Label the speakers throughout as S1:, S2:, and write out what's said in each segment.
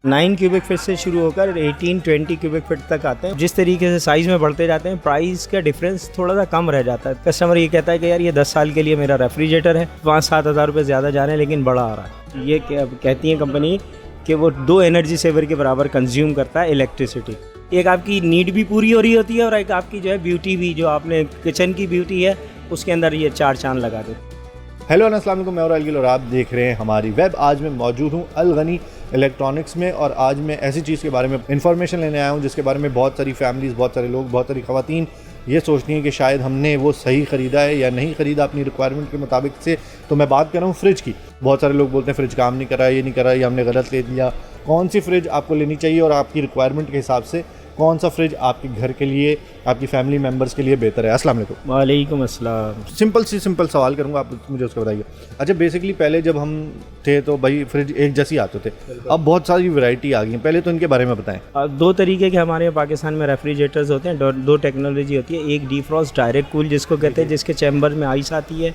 S1: 9 cubic feet से शुरू होकर 18-20 क्यूबिक फीट तक आते हैं। जिस तरीके से साइज़ में बढ़ते जाते हैं प्राइस का डिफरेंस थोड़ा सा कम रह जाता है। कस्टमर ये कहता है कि यार ये 10 साल के लिए मेरा रेफ्रिजरेटर है, 5-7 हज़ार रुपये ज़्यादा जा रहे हैं लेकिन बड़ा आ रहा है। ये कहती है कंपनी कि वो 2 एनर्जी सेवर के बराबर कंज्यूम करता है इलेक्ट्रिसिटी। एक आपकी नीड भी पूरी हो रही होती है और एक आपकी जो है ब्यूटी भी, जो आपने किचन की ब्यूटी है उसके अंदर ये 4 चांद लगा देते हैं।
S2: हेलो अस्सलाम वालेकुम, मैं और अलगिल और आप देख रहे हैं हमारी वेब। आज मैं मौजूद हूँ अल गनी इलेक्ट्रॉनिक्स में और आज मैं ऐसी चीज़ के बारे में इंफॉर्मेशन लेने आया हूँ जिसके बारे में बहुत सारी फैमिलीज़, बहुत सारे लोग, बहुत सारी ख़वातीन ये सोचती हैं कि शायद हमने वो सही ख़रीदा है या नहीं ख़रीदा अपनी रिक्वायरमेंट के मुताबिक से। तो मैं बात कर रहा हूँ फ्रिज की। बहुत सारे लोग बोलते हैं फ्रिज काम नहीं कर रहा है, ये नहीं कर रहा है, ये हमने गलत ले लिया। कौन सी फ्रिज आपको लेनी चाहिए और आपकी रिक्वायरमेंट के हिसाब से कौन सा फ्रिज आपके घर के लिए, आपकी फैमिली मेम्बर्स के लिए बेहतर है। अस्सलाम वालेकुम।
S1: वालेकुम अस्सलाम।
S2: सिंपल सवाल करूंगा, आप मुझे उसका बताइए। अच्छा, बेसिकली पहले जब हम थे तो भाई फ्रिज एक जैसी आते थे, अब बहुत सारी वैरायटी आ गई है। पहले तो इनके बारे में बताएं।
S1: 2 तरीके के हमारे यहाँ पाकिस्तान में रेफ्रिजरेटर्स होते हैं। 2 टेक्नोलॉजी होती है। एक डीफ्रॉस्ट डायरेक्ट कूल जिसको कहते हैं, जिसके चैम्बर में आइस आती है।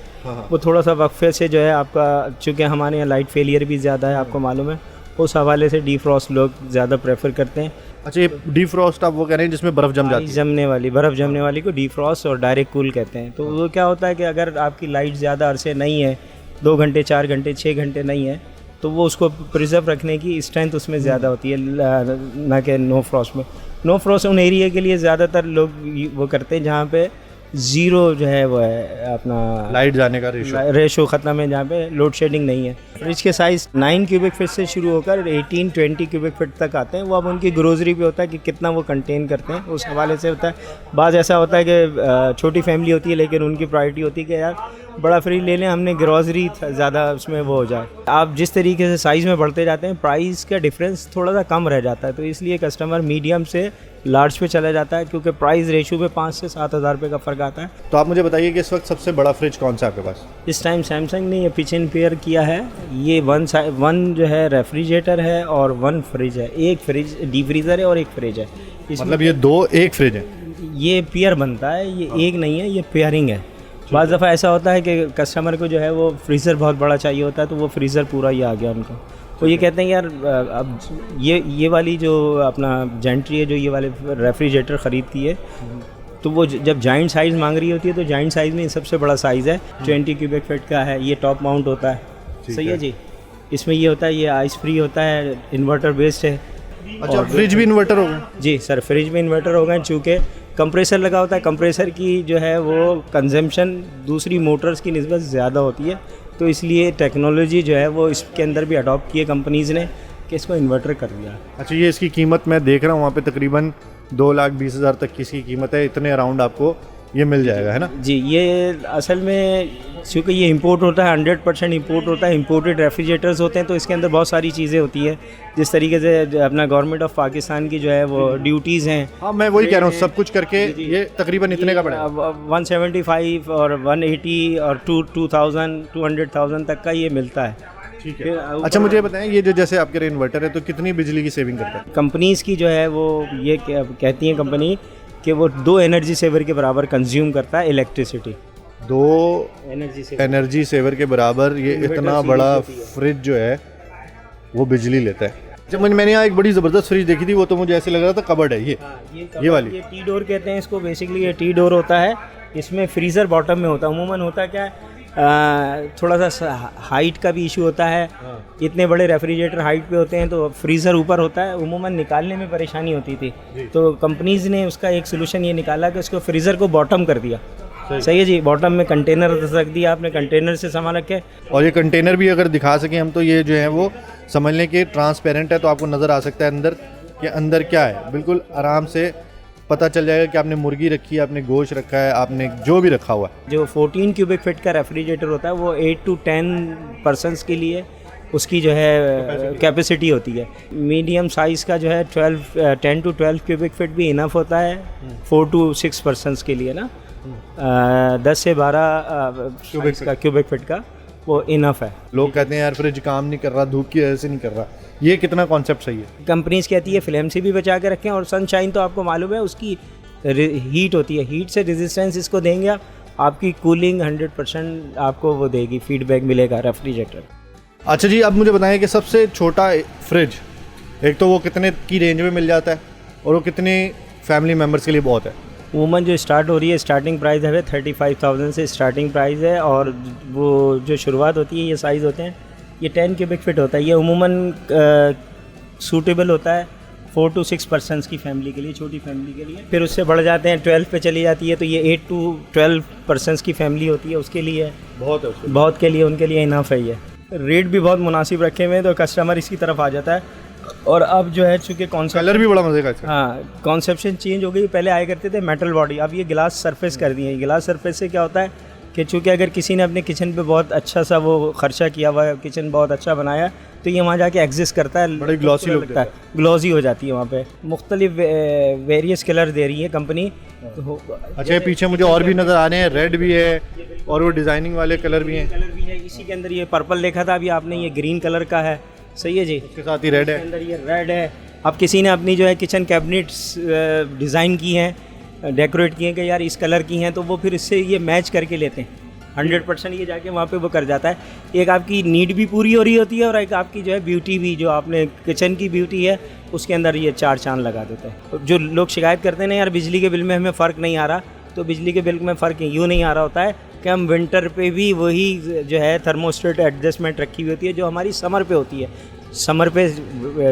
S1: वो थोड़ा सा वक्फे से जो है आपका, चूँकि हमारे यहाँ लाइट फेलियर भी ज़्यादा है आपको मालूम है, उस हवाले से डीफ्रॉस्ट लोग ज़्यादा प्रेफर करते हैं।
S2: अच्छा, ये डीफ्रॉस्ट आप वो कह रहे हैं जिसमें बर्फ़ जम जाती है?
S1: बर्फ़ जमने वाली को डीफ्रॉस्ट और डायरेक्ट कूल कहते हैं। तो वो क्या होता है कि अगर आपकी लाइट ज़्यादा अरसे नहीं है, 2 घंटे 4 घंटे 6 घंटे नहीं है, तो वो उसको प्रिजर्व रखने की स्ट्रेंथ उसमें ज़्यादा होती है ना कि नो फ्रॉस्ट में। नो फ्रॉस्ट उन एरिया के लिए ज़्यादातर लोग वो करते हैं जहाँ पे ज़ीरो जो है वो है अपना
S2: लाइट जाने का
S1: रेशो ख़त्म है, जहाँ पे लोड शेडिंग नहीं है। फ्रिज के साइज़ 9 क्यूबिक फीट से शुरू होकर 18-20 क्यूबिक फीट तक आते हैं। वो अब उनकी ग्रोसरी पे होता है कि कितना वो कंटेन करते हैं, उस हवाले से होता है। बाज़ ऐसा होता है कि छोटी फैमिली होती है लेकिन उनकी प्रायोरिटी होती है कि यार बड़ा फ्रिज ले लें, हमने ग्रोसरी ज़्यादा उसमें वो हो जाए। आप जिस तरीके से साइज़ में बढ़ते जाते हैं प्राइस का डिफरेंस थोड़ा सा कम रह जाता है, तो इसलिए कस्टमर मीडियम से लार्ज पे चला जाता है क्योंकि प्राइस रेशो पे 5 से 7 हज़ार रुपये का फ़र्क आता है।
S2: तो आप मुझे बताइए कि इस वक्त सबसे बड़ा फ्रिज कौन सा आपके पास?
S1: इस टाइम सैमसंग ने ये पिच इन पेयर किया है। ये वन जो है रेफ्रिजरेटर है और 1 फ्रिज है। एक फ्रिज डीप फ्रीज़र है और एक फ्रिज है।
S2: मतलब ये 2 एक फ्रिज है?
S1: ये पेयर बनता है, ये एक नहीं है, ये पेयरिंग है। बाज़ दफ़ा ऐसा होता है कि कस्टमर को जो है वो फ्रीज़र बहुत बड़ा चाहिए होता है, तो वो फ्रीज़र पूरा ही आ गया उनको। तो ये कहते हैं यार अब ये वाली जो अपना जेंट्री है जो ये वाले रेफ्रिजरेटर ख़रीदती है, तो वो जब जॉइंट साइज़ मांग रही होती है तो जॉइंट साइज़ में सबसे बड़ा साइज़ है 20 क्यूबिक फीट का है। ये टॉप माउंट होता है। सही है जी। इसमें ये होता है, ये आइस फ्री होता है, इन्वर्टर बेस्ड है।
S2: अच्छा, फ्रिज भी इन्वर्टर हो गए?
S1: जी सर, फ्रिज में इन्वर्टर हो गए। चूँकि कंप्रेसर लगा होता है, कंप्रेसर की जो है वो कंजम्पशन दूसरी मोटर्स की निस्बत ज़्यादा होती है, तो इसलिए टेक्नोलॉजी जो है वो इसके अंदर भी अडॉप्ट की है कंपनीज़ ने कि इसको इन्वर्टर कर दिया।
S2: अच्छा, ये इसकी कीमत मैं देख रहा हूँ वहाँ पे तकरीबन 2,20,000 तक की इसकी कीमत है। इतने अराउंड आपको ये मिल जाएगा, है ना?
S1: जी, ये असल में क्योंकि ये इंपोर्ट होता है, 100% इंपोर्ट होता है, इंपोर्टेड रेफ्रिजरेटर्स होते हैं, तो इसके अंदर बहुत सारी चीज़ें होती है। जिस तरीके से अपना गवर्नमेंट ऑफ पाकिस्तान की जो है वो ड्यूटीज़ हैं।
S2: हाँ, मैं वही कह रहा हूँ, सब कुछ करके ये तकरीबन इतने का पड़ेगा।
S1: 175 और 180 और 200,000 तक का ये मिलता है।
S2: ठीक है। अच्छा, मुझे बताएं, ये जो जैसे आपके इन्वर्टर है तो कितनी बिजली की सेविंग करता है?
S1: कंपनीज़ की जो है वो ये कहती हैं कंपनी कि वो 2 एनर्जी सेवर के बराबर कंज्यूम करता है इलेक्ट्रिसिटी।
S2: 2 एनर्जी सेवर के बराबर ये इतना बड़ा फ्रिज जो है वो बिजली लेता है। जब मैंने यहाँ एक बड़ी ज़बरदस्त फ्रिज देखी थी, वो तो मुझे ऐसे लग रहा था कबर्ड है। ये वाली, ये
S1: टी डोर कहते हैं इसको। बेसिकली ये टी डोर होता है, इसमें फ्रीज़र बॉटम में होता है। अमूमन होता क्या है, थोड़ा सा हाइट का भी इशू होता है। इतने बड़े रेफ्रिजरेटर हाइट पे होते हैं तो फ्रीज़र ऊपर होता है, उमूमन निकालने में परेशानी होती थी। तो कंपनीज़ ने उसका एक सोल्यूशन ये निकाला कि उसको फ्रीज़र को बॉटम कर दिया। सही है जी। बॉटम में कंटेनर रख दिया आपने, कंटेनर से सामान रखे।
S2: और ये कंटेनर भी अगर दिखा सकें हम तो ये जो है वो समझ लें कि ट्रांसपेरेंट है, तो आपको नज़र आ सकता है अंदर कि अंदर क्या है। बिल्कुल आराम से पता चल जाएगा कि आपने मुर्गी रखी है, आपने गोश्त रखा है, आपने जो भी रखा हुआ है।
S1: जो 14 क्यूबिक फीट का रेफ्रिजरेटर होता है वो 8 to 10 पर्सनस के लिए उसकी जो है कैपेसिटी होती है। मीडियम साइज़ का जो है 10 to 12 क्यूबिक फीट भी इनफ होता है 4 to 6 पर्सनस के लिए ना। 10 से 12 क्यूबिक फीट का वो इनफ है।
S2: लोग कहते हैं यार फ्रिज काम नहीं कर रहा, धूप की वजह से नहीं कर रहा, ये कितना कॉन्सेप्ट सही है?
S1: कंपनीज कहती है फ्लेम से भी बचा के रखें, और सनशाइन तो आपको मालूम है उसकी हीट होती है, हीट से रेजिस्टेंस इसको देंगे आप, आपकी कूलिंग 100% आपको वो देगी, फीडबैक मिलेगा रेफ्रिजरेटर।
S2: अच्छा जी, अब मुझे बताएं कि सबसे छोटा फ्रिज एक तो वो कितने की रेंज में मिल जाता है और वो कितने फैमिली मेम्बर्स के लिए बहुत है?
S1: वूमन जो स्टार्ट हो रही है, स्टार्टिंग प्राइस है 35,000 से स्टार्टिंग प्राइस है, और वो जो शुरुआत होती है ये साइज़ होते हैं, ये 10 क्यूबिक फीट होता है। ये उमूमन सूटेबल होता है 4 to 6 पर्सनस की फैमिली के लिए, छोटी फैमिली के लिए। फिर उससे बढ़ जाते हैं 12 पे चली जाती है, तो ये 8 to 12 पर्सनस की फैमिली होती है, उसके लिए है,
S2: बहुत है उसके
S1: बहुत के लिए, उनके लिए इनफ है ये। रेट भी बहुत मुनासिब रखे हुए हैं, तो कस्टमर इसकी तरफ आ जाता है। और अब जो है चूँकि
S2: कलर भी बड़ा मजे का है।
S1: हाँ, कॉन्सेप्शन चेंज हो गई। पहले आया करते थे मेटल बॉडी, अब ये ग्लास सरफेस कर दिए हैं। ग्लास सरफेस से क्या होता है कि चूँकि अगर किसी ने अपने किचन पे बहुत अच्छा सा वो खर्चा किया हुआ है, किचन बहुत अच्छा बनाया, तो ये वहाँ जाके एग्जिस्ट करता है,
S2: बड़ी ग्लॉसी लुक
S1: लगता है, ग्लॉसी हो जाती है वहाँ पे। मुख्तलिफ वेरियस कलर दे रही है कंपनी। तो
S2: अच्छा, पीछे मुझे और भी नज़र आ रहे हैं, रेड भी है और वो डिज़ाइनिंग वाले कलर भी हैं।
S1: कलर भी है, इसी के अंदर ये पर्पल देखा था अभी आपने, ये ग्रीन कलर का है, सही है जी।
S2: उसके साथ ही रेड है,
S1: अंदर ये रेड है। अब किसी ने अपनी जो है किचन कैबिनेट्स डिज़ाइन की हैं, डेकोरेट किए हैं कि यार इस कलर की हैं, तो वो फिर इससे ये मैच करके लेते हैं। 100% ये जाके वहाँ पे वो कर जाता है। एक आपकी नीड भी पूरी हो रही होती है, और एक आपकी जो है ब्यूटी भी, जो आपने किचन की ब्यूटी है उसके अंदर ये 4 चांद लगा देता है। जो लोग शिकायत करते हैं ना यार बिजली के बिल में हमें फ़र्क नहीं आ रहा, तो बिजली के बिल में फ़र्क यूँ नहीं आ रहा होता है कि हम विंटर पे भी वही जो है थर्मोस्टेट एडजस्टमेंट रखी हुई होती है जो हमारी समर पे होती है। समर पे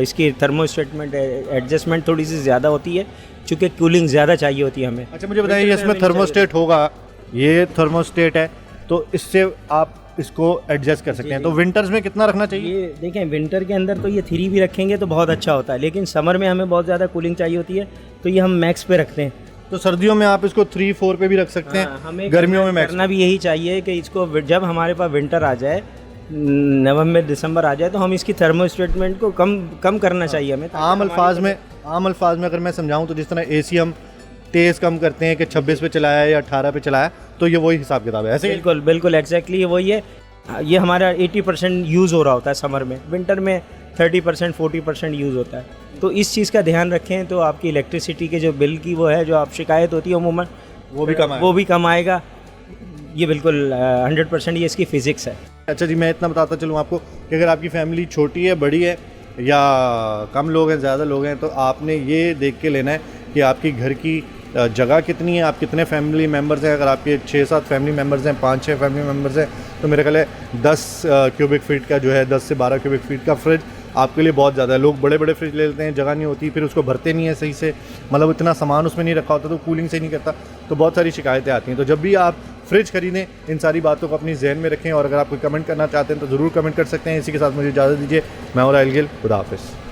S1: इसकी थर्मोस्टेटमेंट एडजस्टमेंट थोड़ी सी ज़्यादा होती है, चूँकि कूलिंग ज़्यादा चाहिए होती है हमें।
S2: अच्छा मुझे बताइए, इसमें थर्मोस्टेट होगा, ये थर्मोस्टेट है, तो इससे आप इसको एडजस्ट कर सकते हैं। तो विंटर्स में कितना रखना चाहिए?
S1: ये देखें, विंटर के अंदर तो ये 3 भी रखेंगे तो बहुत अच्छा होता है, लेकिन समर में हमें बहुत ज़्यादा कूलिंग चाहिए होती है, तो ये हम मैक्स पे रखते हैं।
S2: तो सर्दियों में आप इसको 3-4 पे भी रख सकते हैं।
S1: हमें
S2: गर्मियों में मैक्स
S1: करना भी यही चाहिए कि इसको जब हमारे पास विंटर आ जाए, नवंबर दिसंबर आ जाए, तो हम इसकी थर्मोस्टेटमेंट को कम करना चाहिए हमें।
S2: आम अल्फाज में अगर मैं समझाऊं तो जिस तरह एसी हम तेज़ कम करते हैं कि 26 पे चलाया या 18 पे चलाया, तो ये वही हिसाब किताब है ऐसे।
S1: बिल्कुल बिल्कुल एग्जैक्टली वही है। ये हमारा 80% यूज़ हो रहा होता है समर में, विंटर में 30% 40% यूज़ होता है। तो इस चीज़ का ध्यान रखें, तो आपकी इलेक्ट्रिसिटी के जो बिल की वो है, जो आप शिकायत होती है अमूमन, वो भी कम आएगा। ये बिल्कुल 100% ये इसकी फ़िज़िक्स है।
S2: अच्छा जी, मैं इतना बताता चलूँ आपको कि अगर आपकी फैमिली छोटी है, बड़ी है, या कम लोग हैं, ज़्यादा लोग हैं, तो आपने ये देख के लेना है कि आपकी घर की जगह कितनी है, आप कितने फैमिली मेम्बर्स हैं। अगर आपके 6-7 फैमिली मेम्बर्स हैं, 5-6 फैमिली मेम्बर्स हैं, तो मेरे ख्याल है 10 क्यूबिक फीट का जो है 10 से 12 क्यूबिक फीट का फ्रिज आपके लिए बहुत ज़्यादा है। लोग बड़े बड़े फ्रिज ले लेते हैं, जगह नहीं होती, फिर उसको भरते नहीं है सही से, मतलब इतना सामान उसमें नहीं रखा होता, तो कूलिंग से नहीं करता, तो बहुत सारी शिकायतें आती हैं। तो जब भी आप फ्रिज खरीदें, इन सारी बातों को अपनी जहन में रखें, और अगर आप कोई कमेंट करना चाहते हैं तो ज़रूर कमेंट कर सकते हैं। इसी के साथ मुझे इजाज़त दीजिए। मैं और आइल गिल, खुदा हाफिज़।